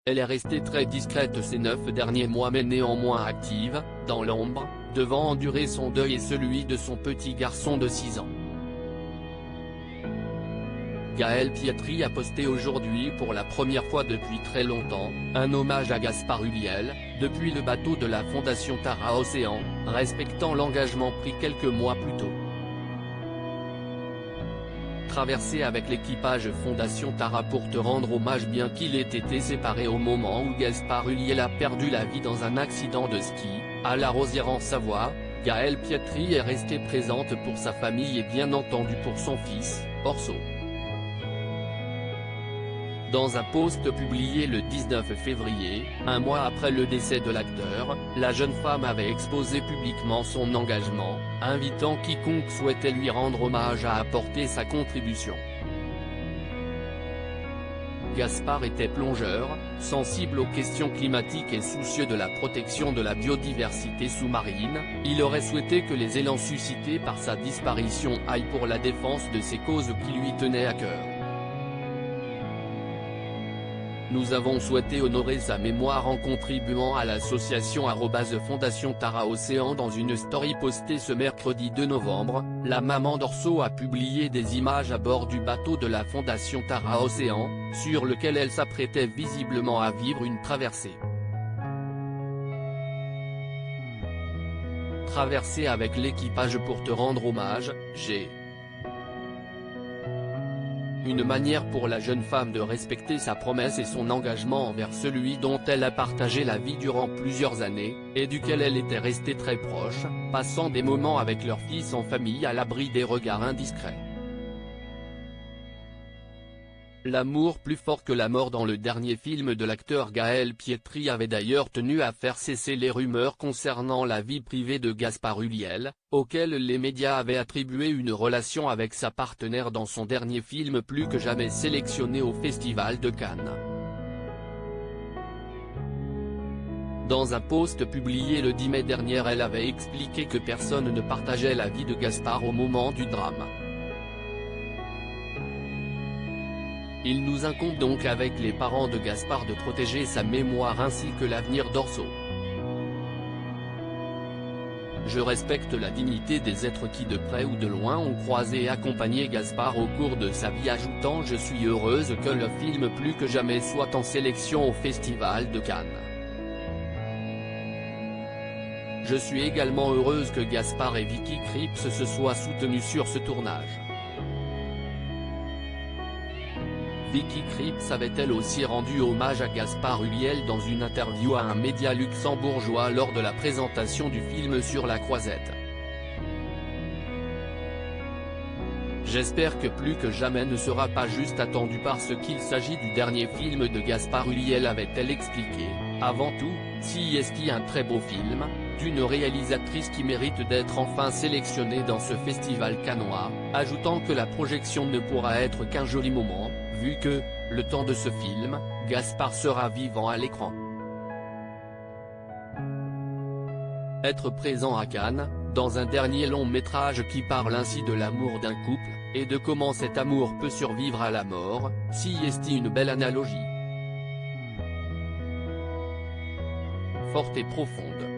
Elle est restée très discrète ces 9 derniers mois mais néanmoins active, dans l'ombre, devant endurer son deuil et celui de son petit garçon de 6 ans. Gaël Pietri a posté aujourd'hui pour la première fois depuis très longtemps, un hommage à Gaspard Ulliel, depuis le bateau de la Fondation Tara Océan, respectant l'engagement pris quelques mois plus tôt. Traversée avec l'équipage Fondation Tara pour te rendre hommage bien qu'il ait été séparé au moment où Gaspard Ulliel a perdu la vie dans un accident de ski, à La Rosière en Savoie, Gaël Pietri est restée présente pour sa famille et bien entendu pour son fils, Orso. Dans un post publié le 19 février, un mois après le décès de l'acteur, la jeune femme avait exposé publiquement son engagement, invitant quiconque souhaitait lui rendre hommage à apporter sa contribution. Gaspard était plongeur, sensible aux questions climatiques et soucieux de la protection de la biodiversité sous-marine, il aurait souhaité que les élans suscités par sa disparition aillent pour la défense de ces causes qui lui tenaient à cœur. Nous avons souhaité honorer sa mémoire en contribuant à l'association Fondation Tara Océan. Dans une story postée ce mercredi 2 novembre, la maman d'Orso a publié des images à bord du bateau de la Fondation Tara Océan, sur lequel elle s'apprêtait visiblement à vivre une traversée. Traversée avec l'équipage pour te rendre hommage, j'ai une manière pour la jeune femme de respecter sa promesse et son engagement envers celui dont elle a partagé la vie durant plusieurs années, et duquel elle était restée très proche, passant des moments avec leur fils en famille à l'abri des regards indiscrets. L'amour plus fort que la mort. Dans le dernier film de l'acteur Gaël Pietri avait d'ailleurs tenu à faire cesser les rumeurs concernant la vie privée de Gaspard Ulliel, auquel les médias avaient attribué une relation avec sa partenaire dans son dernier film plus que jamais sélectionné au Festival de Cannes. Dans un post publié le 10 mai dernier, elle avait expliqué que personne ne partageait la vie de Gaspard au moment du drame. Il nous incombe donc avec les parents de Gaspard de protéger sa mémoire ainsi que l'avenir d'Orso. Je respecte la dignité des êtres qui de près ou de loin ont croisé et accompagné Gaspard au cours de sa vie, ajoutant: je suis heureuse que le film plus que jamais soit en sélection au Festival de Cannes. Je suis également heureuse que Gaspard et Vicky Krieps se soient soutenus sur ce tournage. Vicky Krieps avait elle aussi rendu hommage à Gaspard Ulliel dans une interview à un média luxembourgeois lors de la présentation du film sur la Croisette. J'espère que plus que jamais ne sera pas juste attendu parce qu'il s'agit du dernier film de Gaspard Ulliel, avait-elle expliqué. Avant tout, si est un très beau film, d'une réalisatrice qui mérite d'être enfin sélectionnée dans ce festival cannois, ajoutant que la projection ne pourra être qu'un joli moment, vu que, le temps de ce film, Gaspard sera vivant à l'écran. Être présent à Cannes, dans un dernier long métrage qui parle ainsi de l'amour d'un couple, et de comment cet amour peut survivre à la mort, si est une belle analogie. Forte et profonde.